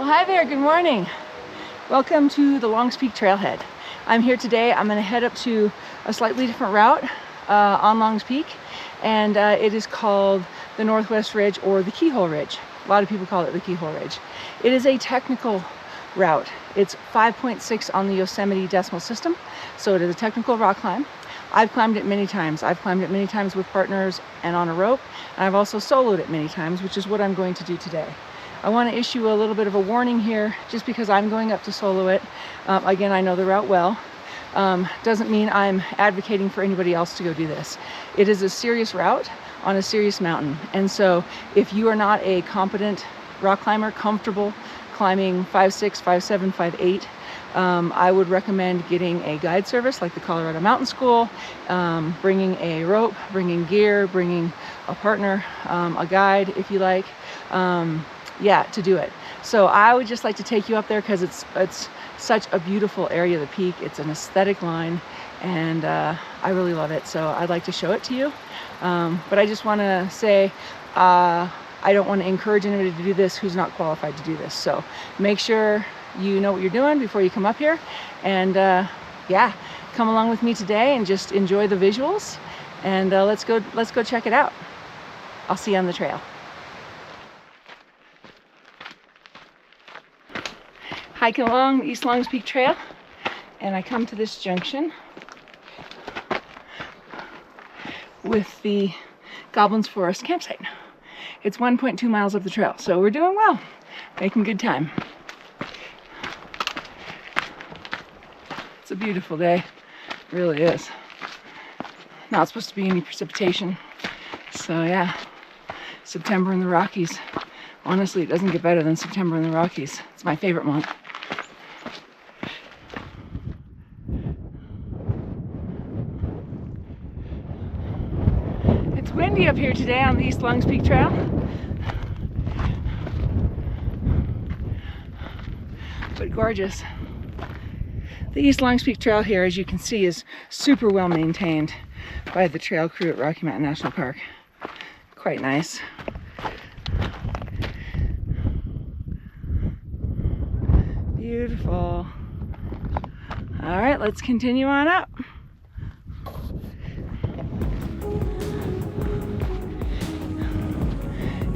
Hi there, good morning. Welcome to the Longs Peak Trailhead. I'm here today. I'm going to head up to a slightly different route on Longs Peak, and it is called the Northwest Ridge or the Keyhole Ridge. A lot of people call it the Keyhole Ridge. It is a technical route. It's 5.6 on the Yosemite decimal system, so it is a technical rock climb. I've climbed it many times. I've climbed it many times with partners and on a rope, and I've also soloed it many times, which is what I'm going to do today. I want to issue a little bit of a warning here just because I'm going up to solo it. Again, I know the route well. Doesn't mean I'm advocating for anybody else to go do this. It is a serious route on a serious mountain. And so if you are not a competent rock climber, comfortable climbing 5.6, 5.7, 5.8, I would recommend getting a guide service like the Colorado Mountain School, bringing a rope, bringing gear, bringing a partner, a guide if you like. To do it. So I would just like to take you up there because it's such a beautiful area of the peak. It's an aesthetic line, and I really love it. So I'd like to show it to you. But I just want to say I don't want to encourage anybody to do this who's not qualified to do this. So make sure you know what you're doing before you come up here, and come along with me today and just enjoy the visuals. And let's go check it out. I'll see you on the trail. Hiking along the East Longs Peak Trail, and I come to this junction with the Goblins Forest campsite. It's 1.2 miles up the trail, so we're doing well, making good time. It's a beautiful day, it really is. Not supposed to be any precipitation, so yeah, September in the Rockies. Honestly, it doesn't get better than September in the Rockies. It's my favorite month. It's windy up here today on the East Longs Peak Trail. But gorgeous. The East Longs Peak Trail here, as you can see, is super well maintained by the trail crew at Rocky Mountain National Park. Quite nice. Beautiful. All right, let's continue on up.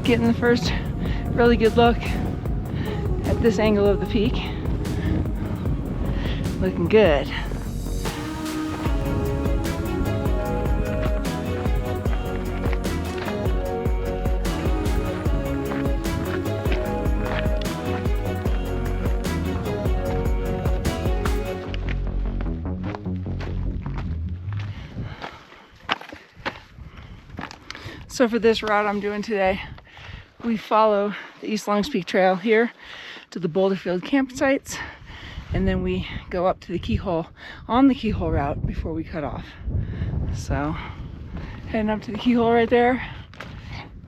Getting the first really good look at this angle of the peak. Looking good. So for this route I'm doing today, we follow the East Longs Peak Trail here to the Boulderfield campsites, and then we go up to the Keyhole on the Keyhole Route before we cut off. So heading up to the Keyhole right there.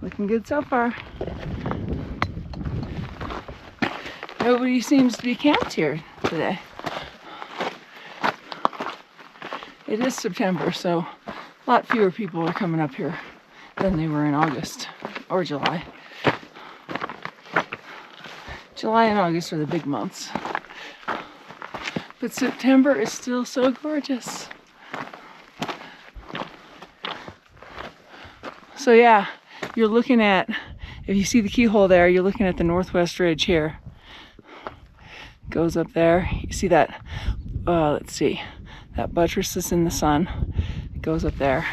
Looking good so far. Nobody seems to be camped here today. It is September, so a lot fewer people are coming up here than they were in August or July. July and August are the big months. But September is still so gorgeous. So yeah, you're looking at, if you see the keyhole there, you're looking at the Northwest Ridge here. Goes up there. You see that, let's see, that buttress is in the sun. It goes up there.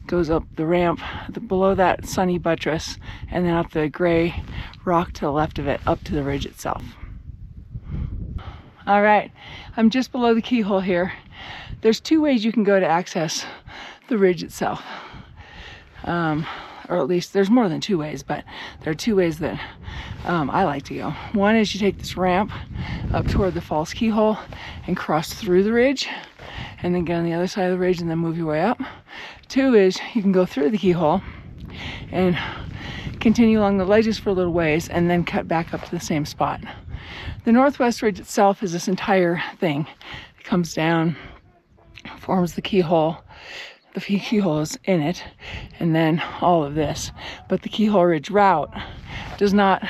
Goes up the ramp below that sunny buttress, and then up the gray rock to the left of it, up to the ridge itself. All right, I'm just below the keyhole here. There's two ways you can go to access the ridge itself. Or at least there's more than two ways, but there are two ways that I like to go. One is you take this ramp up toward the false keyhole and cross through the ridge, and then get on the other side of the ridge and then move your way up. Two is you can go through the keyhole and continue along the ledges for a little ways and then cut back up to the same spot. The Northwest Ridge itself is this entire thing. It comes down, forms the keyhole, the keyhole is in it, and then all of this. But the Keyhole Ridge route does not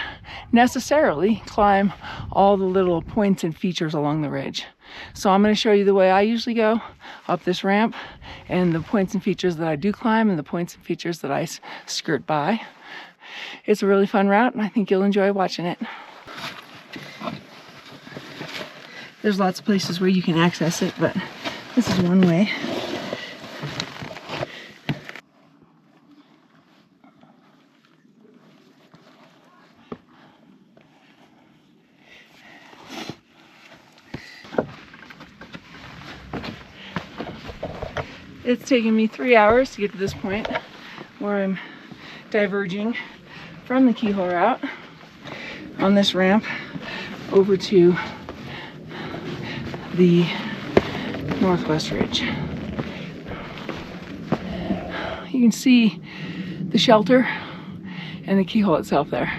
necessarily climb all the little points and features along the ridge. So I'm going to show you the way I usually go up this ramp, and the points and features that I do climb, and the points and features that I skirt by. It's a really fun route, and I think you'll enjoy watching it. There's lots of places where you can access it, but this is one way. It's taken me 3 hours to get to this point where I'm diverging from the Keyhole Route on this ramp over to the Northwest Ridge. You can see the shelter and the keyhole itself there.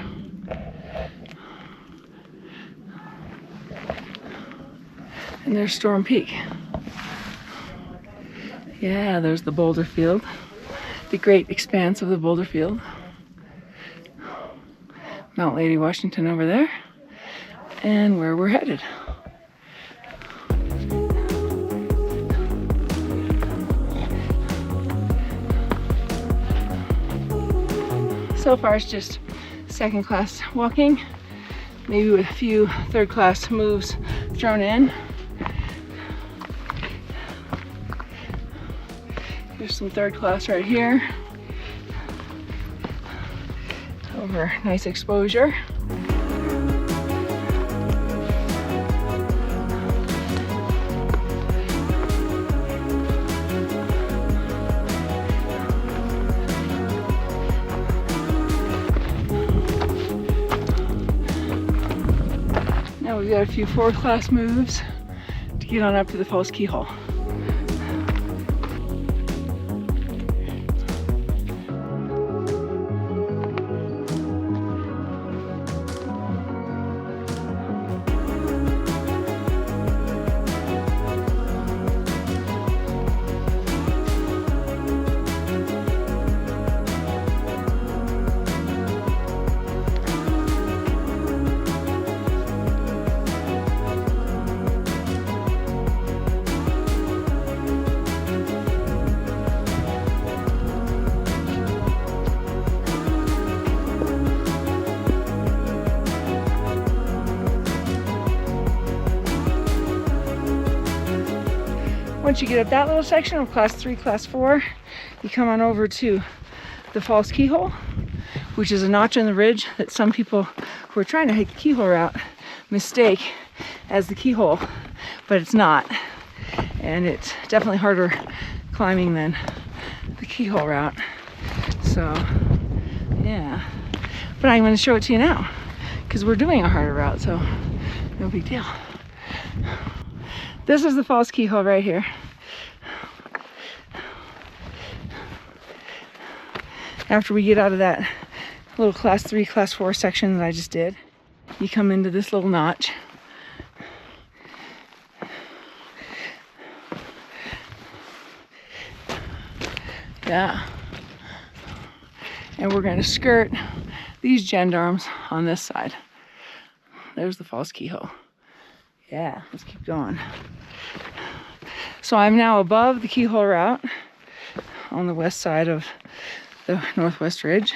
And there's Storm Peak. Yeah, there's the Boulderfield, the great expanse of the Boulderfield. Mount Lady Washington over there, and where we're headed. So far it's just second class walking, maybe with a few third class moves thrown in. There's some third class right here. Over nice exposure. Now we've got a few fourth class moves to get on up to the false keyhole. Once you get up that little section of class 3, class 4, you come on over to the false keyhole, which is a notch in the ridge that some people who are trying to hike the keyhole route mistake as the keyhole, but it's not. And it's definitely harder climbing than the keyhole route. So, yeah. But I'm going to show it to you now, because we're doing a harder route, so no big deal. This is the false keyhole right here. After we get out of that little class 3, class 4 section that I just did, you come into this little notch. Yeah. And we're going to skirt these gendarmes on this side. There's the false keyhole. Yeah, let's keep going. So I'm now above the Keyhole Route on the west side of the Northwest Ridge.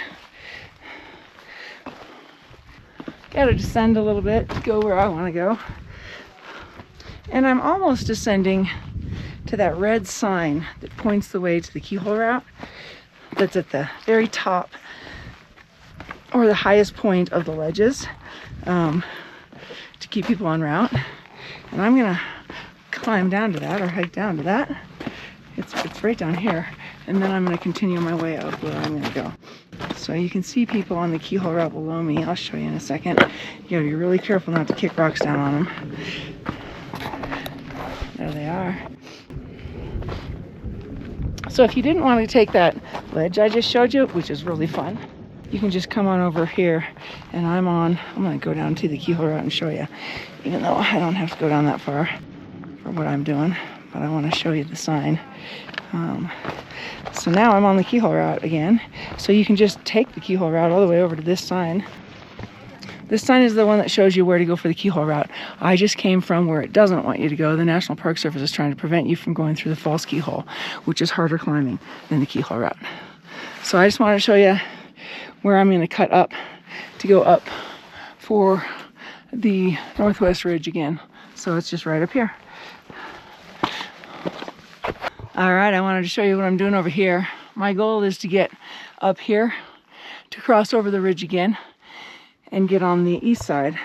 Gotta descend a little bit to go where I want to go. And I'm almost descending to that red sign that points the way to the Keyhole Route. That's at the very top or the highest point of the ledges to keep people en route. And I'm gonna climb down to that or hike down to that. It's right down here. And then I'm gonna continue my way up where I'm gonna go. So you can see people on the Keyhole Route below me. I'll show you in a second. You gotta be really careful not to kick rocks down on them. There they are. So if you didn't want to take that ledge I just showed you, which is really fun, you can just come on over here, and I'm gonna go down to the Keyhole Route and show you, even though I don't have to go down that far for what I'm doing, but I want to show you the sign. So now I'm on the Keyhole Route again. So you can just take the Keyhole Route all the way over to this sign. This sign is the one that shows you where to go for the Keyhole Route. I just came from where it doesn't want you to go. The National Park Service is trying to prevent you from going through the false keyhole, which is harder climbing than the Keyhole Route. So I just wanted to show you where I'm going to cut up to go up for the Northwest Ridge again. So it's just right up here. All right, I wanted to show you what I'm doing over here. My goal is to get up here to cross over the ridge again and get on the east side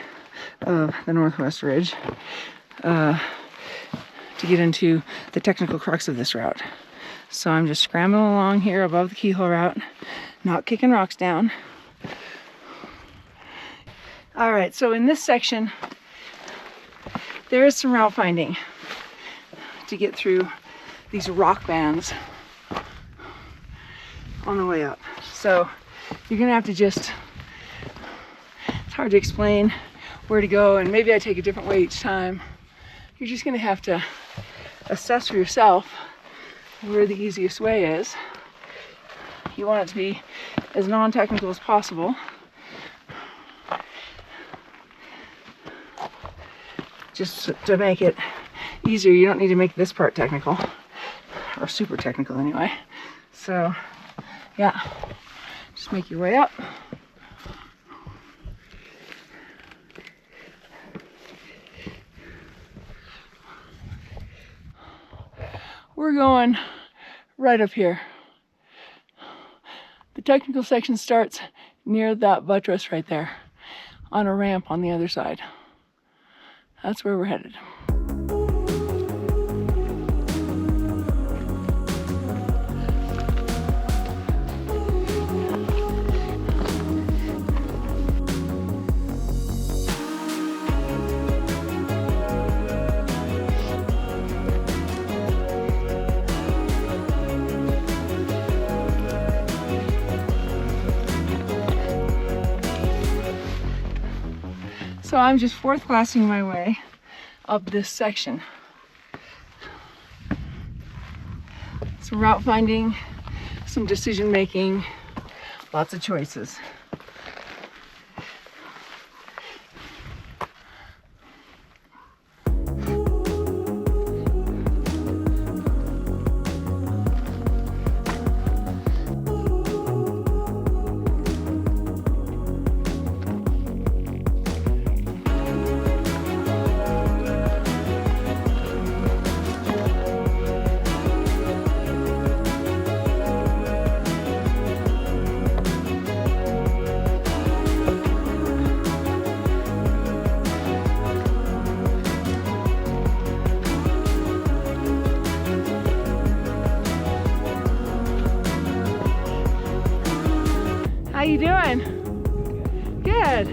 of the Northwest Ridge to get into the technical crux of this route. So I'm just scrambling along here above the Keyhole Route, not kicking rocks down. All right, so in this section, there is some route finding to get through these rock bands on the way up. So you're gonna have to just, it's hard to explain where to go, and maybe I take a different way each time. You're just gonna have to assess for yourself where the easiest way is. You want it to be as non-technical as possible. Just to make it easier, you don't need to make this part technical, or super technical anyway. So yeah, just make your way up. We're going right up here. The technical section starts near that buttress right there on a ramp on the other side. That's where we're headed. So I'm just fourth classing my way up this section. Some route finding, some decision making, lots of choices. How you doing? Good.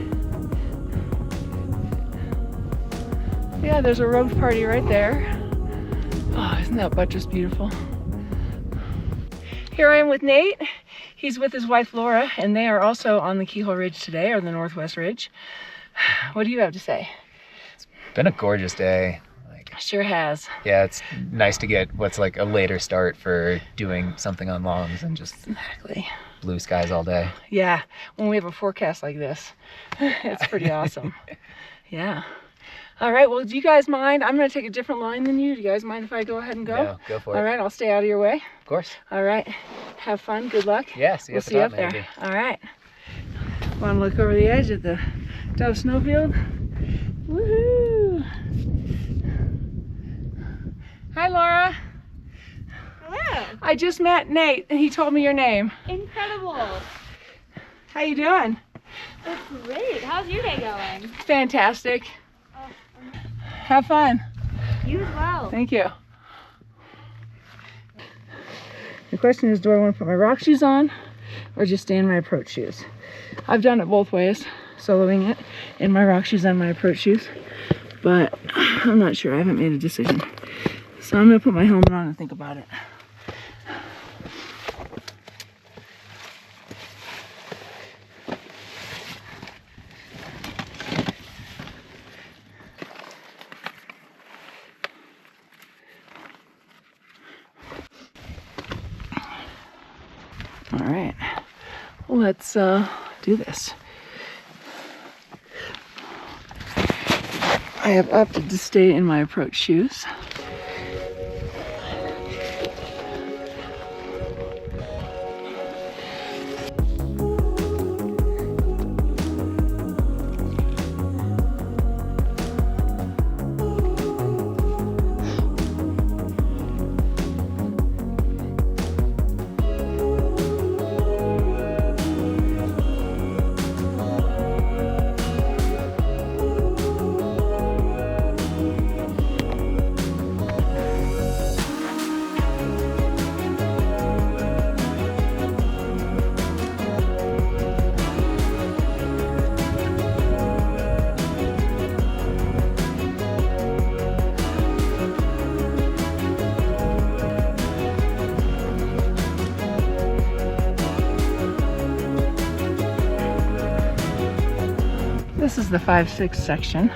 Yeah, there's a road party right there. Oh, isn't that buttress beautiful? Here I am with Nate. He's with his wife Laura, and they are also on the Keyhole Ridge today, or the Northwest Ridge. What do you have to say? It's been a gorgeous day. Sure has. Yeah, it's nice to get what's like a later start for doing something on longs and just exactly blue skies all day. Yeah, when we have a forecast like this, it's pretty awesome. Yeah. All right, well, do you guys mind? I'm going to take a different line than you. Do you guys mind if I go ahead and go? No, go for it. All right, I'll stay out of your way. Of course. All right, have fun. Good luck. Yeah, see you we'll at the see you top, up there. maybe. All right. Want to look over the edge at the Dove Snowfield? Woohoo! Hi, Laura. Hello. I just met Nate, and he told me your name. Incredible. How you doing? That's great. How's your day going? Fantastic. Have fun. You as well. Thank you. The question is, do I want to put my rock shoes on or just stay in my approach shoes? I've done it both ways, soloing it in my rock shoes and my approach shoes, but I'm not sure. I haven't made a decision. So I'm going to put my helmet on and think about it. All right, let's do this. I have opted to stay in my approach shoes. This is the 5-6 section.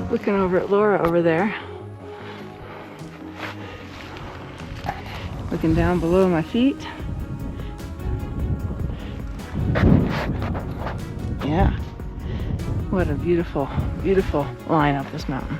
Looking over at Laura over there. Looking down below my feet. Yeah. What a beautiful, beautiful line up this mountain.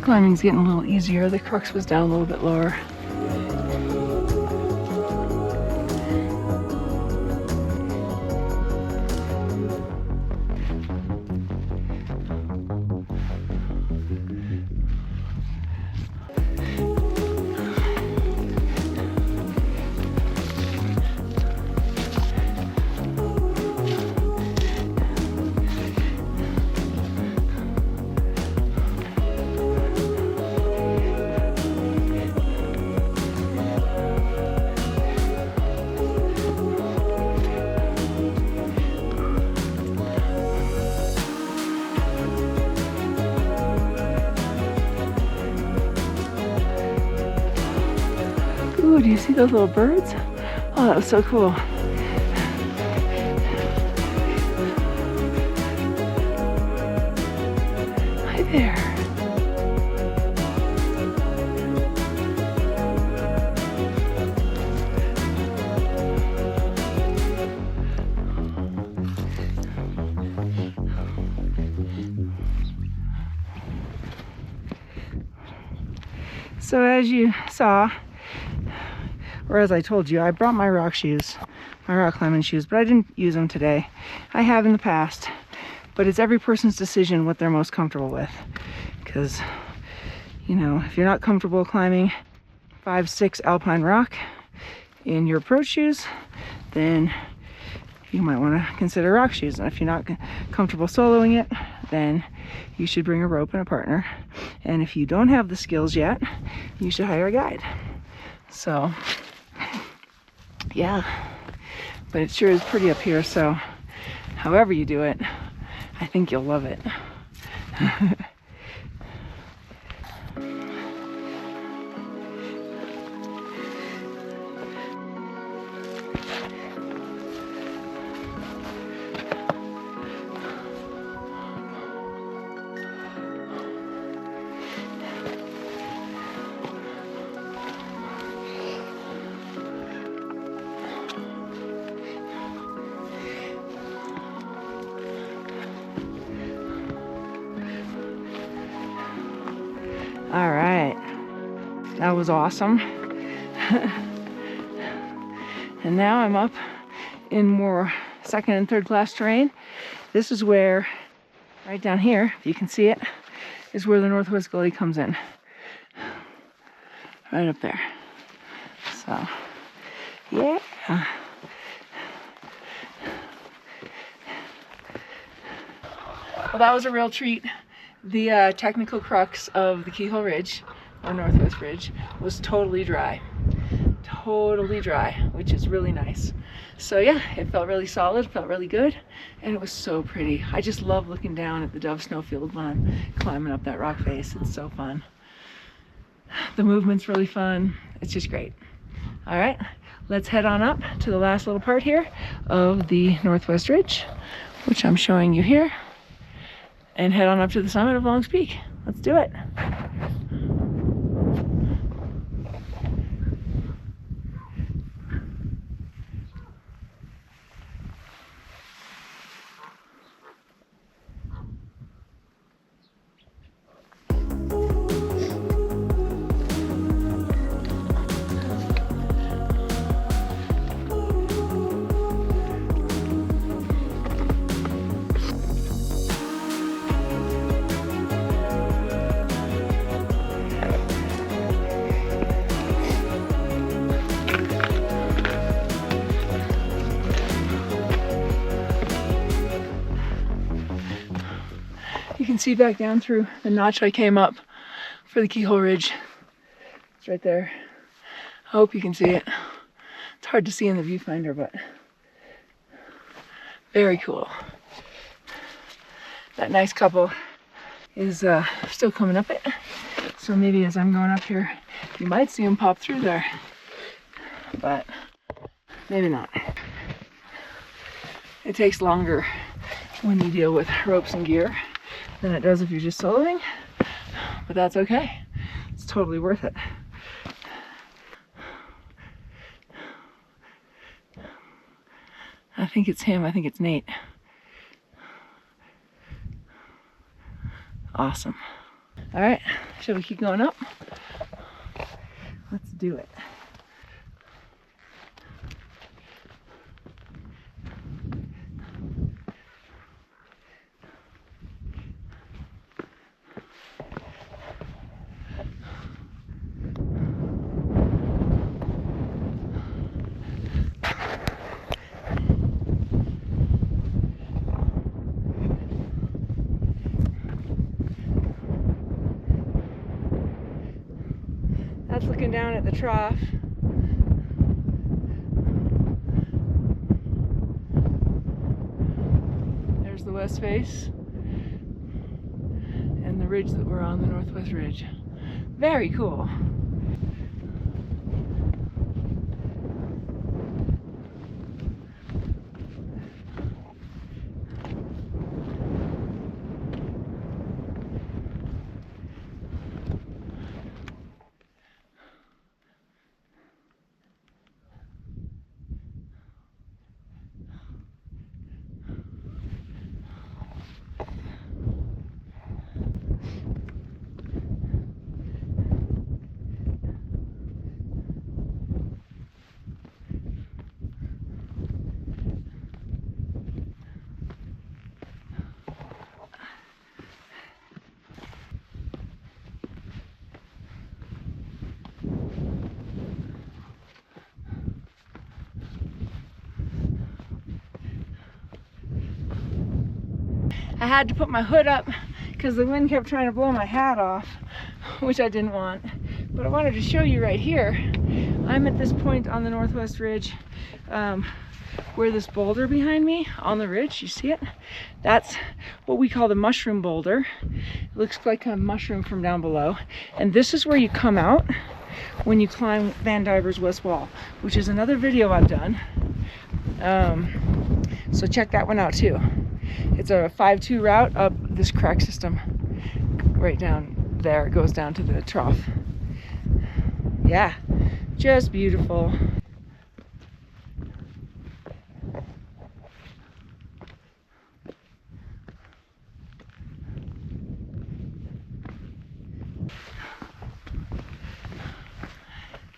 Climbing's getting a little easier. The crux was down a little bit lower. Ooh, do you see those little birds? Oh, that was so cool. Hi there. So as you saw, or as I told you, I brought my rock shoes, my rock climbing shoes, but I didn't use them today. I have in the past, but it's every person's decision what they're most comfortable with. Because, you know, if you're not comfortable climbing 5-6 alpine rock in your approach shoes, then you might want to consider rock shoes. And if you're not comfortable soloing it, then you should bring a rope and a partner. And if you don't have the skills yet, you should hire a guide. So, yeah, but it sure is pretty up here, so however you do it, I think you'll love it. All right, that was awesome. And now I'm up in more second and third class terrain. This is where, right down here, if you can see it, is where the Northwest Gully comes in. Right up there. So, yeah. Well, that was a real treat. The technical crux of the Keyhole Ridge, or Northwest Ridge, was totally dry. Totally dry, which is really nice. So yeah, it felt really solid, felt really good, and it was so pretty. I just love looking down at the Dove Snowfield when I'm climbing up that rock face. It's so fun. The movement's really fun. It's just great. All right, let's head on up to the last little part here of the Northwest Ridge, which I'm showing you here, and head on up to the summit of Longs Peak. Let's do it. You can see back down through the notch I came up for the Keyhole Ridge. It's right there. I hope you can see it. It's hard to see in the viewfinder, but very cool. That nice couple is still coming up it. So maybe as I'm going up here, you might see them pop through there, but maybe not. It takes longer when you deal with ropes and gear than it does if you're just soloing, but that's okay. It's totally worth it. I think it's him. I think it's Nate. Awesome. All right, shall we keep going up? Let's do it. That's looking down at the trough. There's the west face and the ridge that we're on, the Northwest Ridge. Very cool. I had to put my hood up because the wind kept trying to blow my hat off, which I didn't want. But I wanted to show you right here. I'm at this point on the Northwest Ridge where this boulder behind me on the ridge, you see it? That's what we call the mushroom boulder. It looks like a mushroom from down below. And this is where you come out when you climb Van Diver's West Wall, which is another video I've done. So check that one out too. It's a 5-2 route up this crux system. Right down there, it goes down to the trough. Yeah, just beautiful.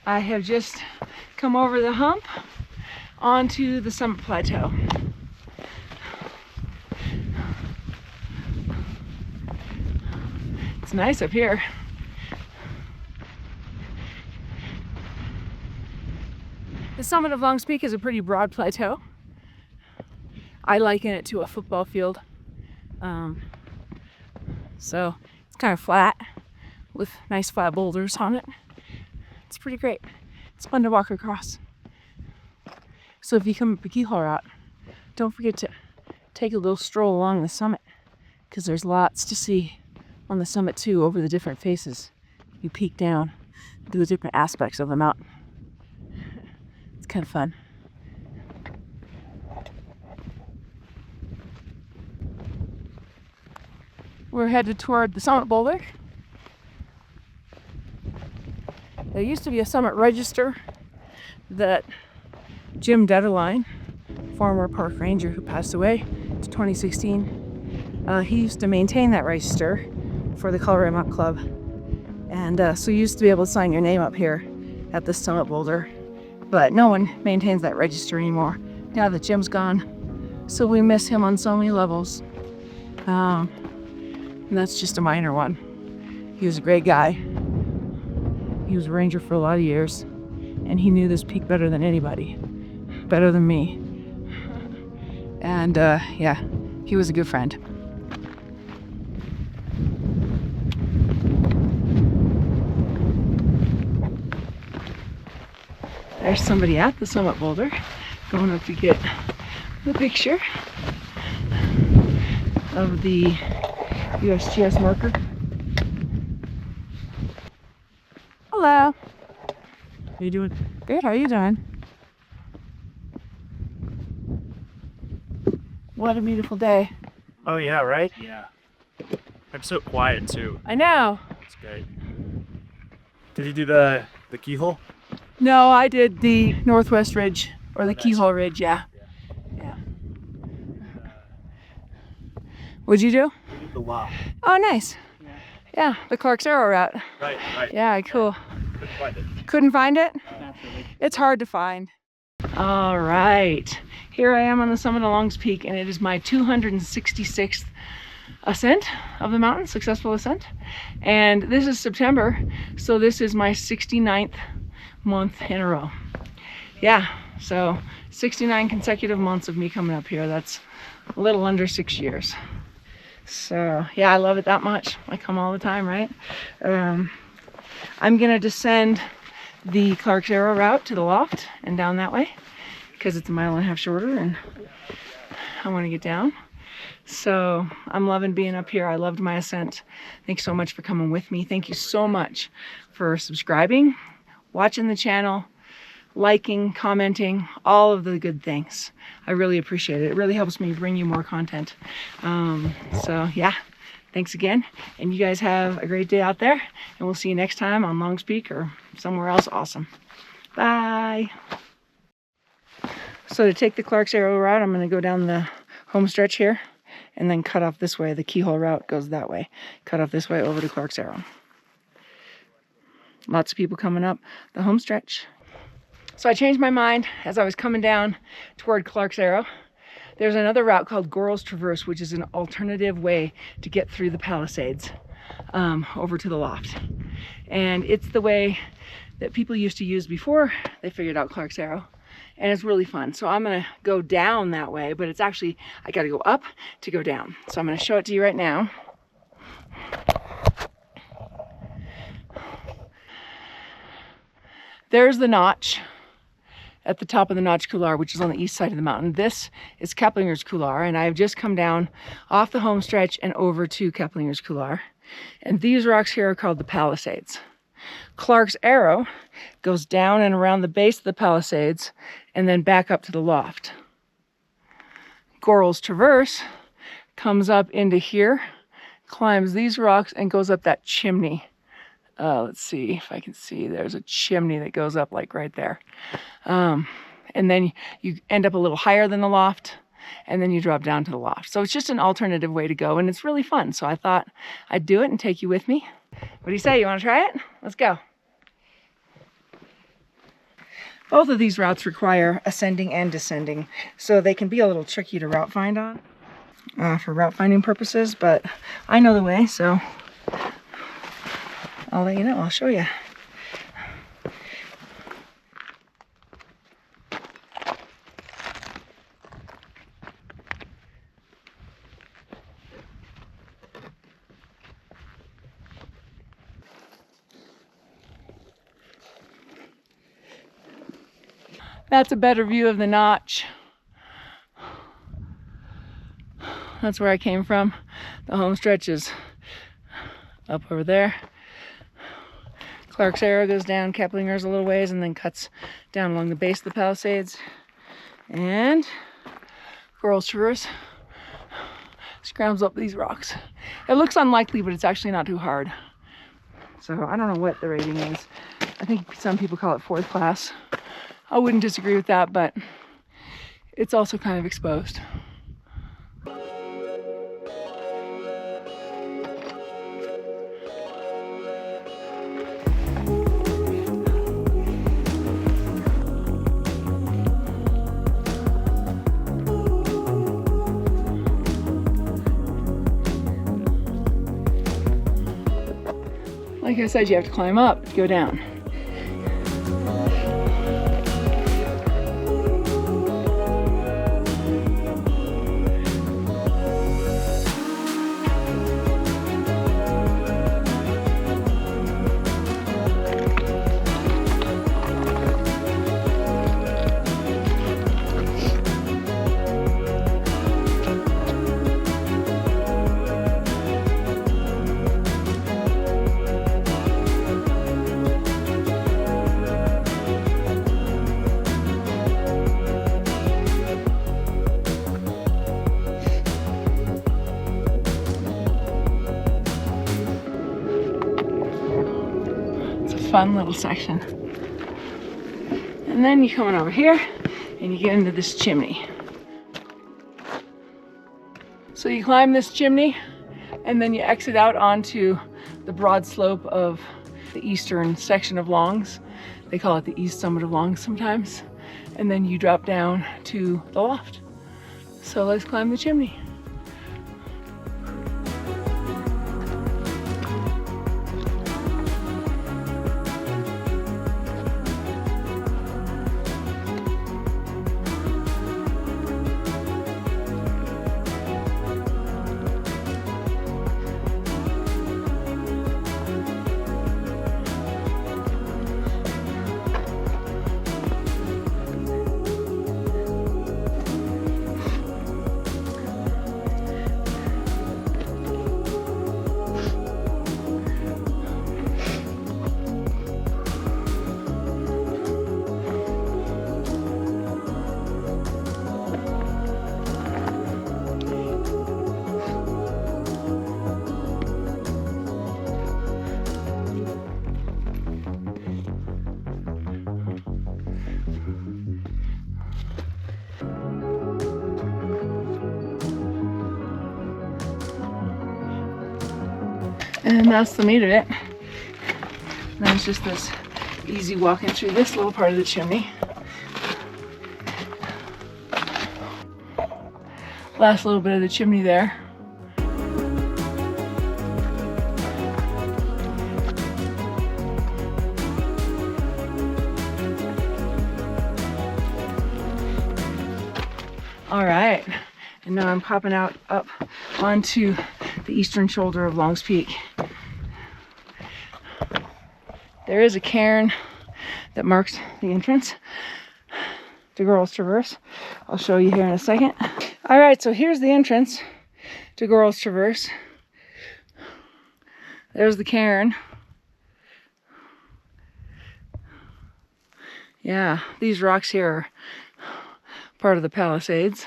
I have just come over the hump onto the summit plateau. It's nice up here. The summit of Longs Peak is a pretty broad plateau. I liken it to a football field. So it's kind of flat with nice flat boulders on it. It's pretty great. It's fun to walk across. So if you come up the Keyhole Route, don't forget to take a little stroll along the summit, because there's lots to see on the summit too, over the different faces. You peek down to the different aspects of the mountain. It's kind of fun. We're headed toward the summit boulder. There used to be a summit register that Jim Detterline, former park ranger who passed away in 2016, he used to maintain that register for the Colorado Mountain Club. And so you used to be able to sign your name up here at the summit boulder. But no one maintains that register anymore now that Jim's gone. So we miss him on so many levels. And that's just a minor one. He was a great guy. He was a ranger for a lot of years, and he knew this peak better than anybody, better than me. And yeah, he was a good friend. There's somebody at the summit boulder going up to get the picture of the USGS marker. Hello. How you doing? Good. How are you doing? What a beautiful day. Oh yeah, right? Yeah. I'm so quiet too. I know. It's great. Did you do the keyhole? No, I did the Northwest Ridge, or the Nice. Keyhole Ridge, yeah. Yeah. What'd you do? We did the loft. Oh, nice. Yeah, the Clark's Arrow route. Right, right. Yeah, cool. Couldn't find it. Couldn't find it? Naturally. It's hard to find. All right, here I am on the summit of Longs Peak, and it is my 266th ascent of the mountain, successful ascent. And this is September, so this is my 69th month in a row. Yeah, so 69 consecutive months of me coming up here. That's a little under 6 years. So yeah, I love it that much. I come all the time, right? I'm gonna descend the Clark's Arrow route to the loft and down that way, because it's a mile and a half shorter and I want to get down. So I'm loving being up here. I loved my ascent. Thanks so much for coming with me. Thank you so much for subscribing, watching the channel, liking, commenting, all of the good things. I really appreciate it. It really helps me bring you more content. So yeah, thanks again. And you guys have a great day out there, and we'll see you next time on Longs Peak or somewhere else awesome. Bye. So to take the Clark's Arrow route, I'm going to go down the home stretch here and then cut off this way. The Keyhole route goes that way. Cut off this way over to Clark's Arrow. Lots of people coming up the home stretch. So I changed my mind as I was coming down toward Clark's Arrow. There's another route called Goral's Traverse, which is an alternative way to get through the Palisades over to the loft. And it's the way that people used to use before they figured out Clark's Arrow. And it's really fun. So I'm gonna go down that way, but it's actually, I gotta go up to go down. So I'm gonna show it to you right now. There's the notch at the top of the Notch Couloir, which is on the east side of the mountain. This is Keplinger's Couloir, and I've just come down off the home stretch and over to Keplinger's Couloir. And these rocks here are called the Palisades. Clark's Arrow goes down and around the base of the Palisades and then back up to the loft. Goral's Traverse comes up into here, climbs these rocks, and goes up that chimney. Let's see if I can see. There's a chimney that goes up like right there. And then you end up a little higher than the loft, and then you drop down to the loft. So it's just an alternative way to go, and it's really fun. So I thought I'd do it and take you with me. What do you say? You want to try it? Let's go. Both of these routes require ascending and descending, so they can be a little tricky to route find on for route finding purposes, but I know the way, so I'll let you know. I'll show you. That's a better view of the notch. That's where I came from. The home stretch is up over there. Clark's arrow goes down Keplinger's a little ways and then cuts down along the base of the Palisades. And Girls Traverse scrambles up these rocks. It looks unlikely, but it's actually not too hard. So I don't know what the rating is. I think some people call it 4th class. I wouldn't disagree with that, but it's also kind of exposed. Like I said, you have to climb up to go down. Fun little section. And then you come on over here and you get into this chimney. So you climb this chimney and then you exit out onto the broad slope of the eastern section of Longs. They call it the east summit of Longs sometimes. And then you drop down to the loft. So let's climb the chimney. And that's the meat of it. And then it's just this easy walking through this little part of the chimney. Last little bit of the chimney there. All right, and now I'm popping out up onto the eastern shoulder of Longs Peak. There is a cairn that marks the entrance to Girls Traverse. I'll show you here in a second. All right, so here's the entrance to Girls Traverse. There's the cairn. Yeah, these rocks here are part of the Palisades.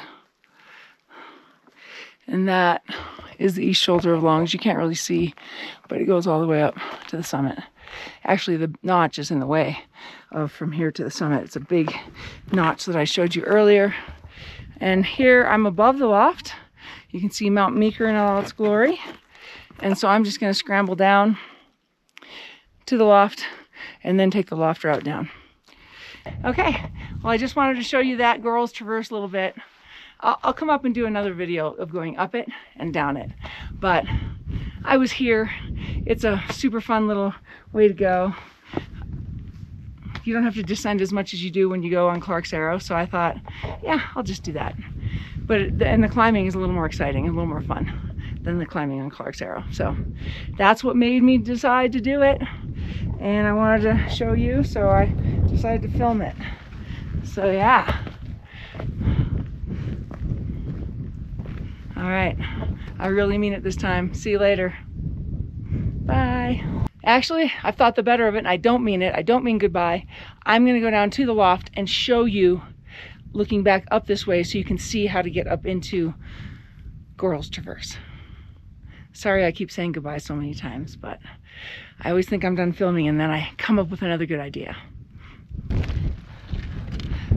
And that is the east shoulder of Longs. You can't really see, but it goes all the way up to the summit. Actually, the notch is in the way of from here to the summit. It's a big notch that I showed you earlier. And here I'm above the loft. You can see Mount Meeker in all its glory. And so I'm just going to scramble down to the loft and then take the loft route down. Okay, well, I just wanted to show you that Girls Traverse a little bit. I'll come up and do another video of going up it and down it. But I was here. It's a super fun little way to go. You don't have to descend as much as you do when you go on Clark's Arrow, so I thought, yeah, I'll just do that. And the climbing is a little more exciting, a little more fun than the climbing on Clark's Arrow. So that's what made me decide to do it. And I wanted to show you, so I decided to film it. So yeah. All right, I really mean it this time. See you later. Bye. Actually, I've thought the better of it, and I don't mean it. I don't mean goodbye. I'm gonna go down to the loft and show you looking back up this way so you can see how to get up into Gorals Traverse. Sorry I keep saying goodbye so many times, but I always think I'm done filming and then I come up with another good idea.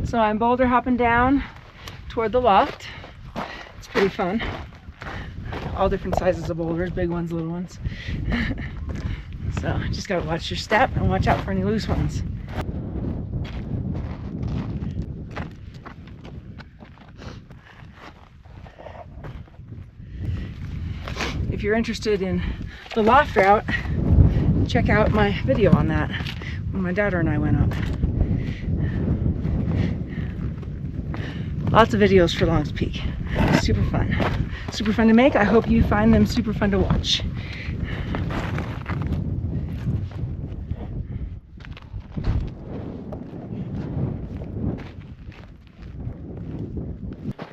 So I'm boulder hopping down toward the loft. It's pretty fun. All different sizes of boulders, big ones, little ones. So just gotta watch your step and watch out for any loose ones. If you're interested in the loft route, check out my video on that when my daughter and I went up. Lots of videos for Longs Peak. Super fun. Super fun to make. I hope you find them super fun to watch.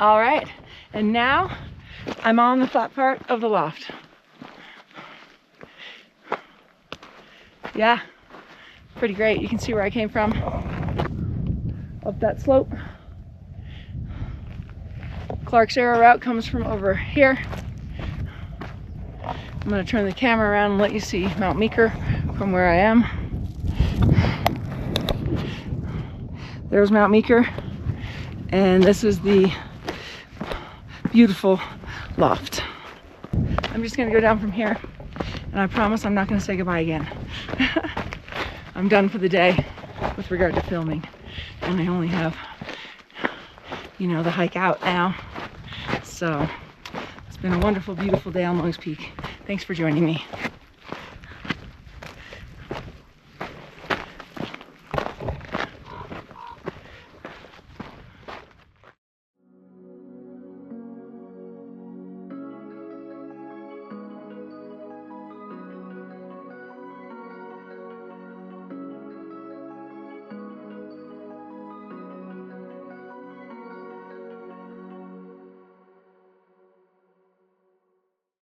All right, and now I'm on the flat part of the loft. Yeah, pretty great. You can see where I came from up that slope. Clark's Arrow route comes from over here. I'm going to turn the camera around and let you see Mount Meeker from where I am. There's Mount Meeker, and this is the beautiful loft. I'm just going to go down from here, and I promise I'm not going to say goodbye again. I'm done for the day with regard to filming, and I only have, you know, the hike out now. So it's been a wonderful, beautiful day on Longs Peak. Thanks for joining me.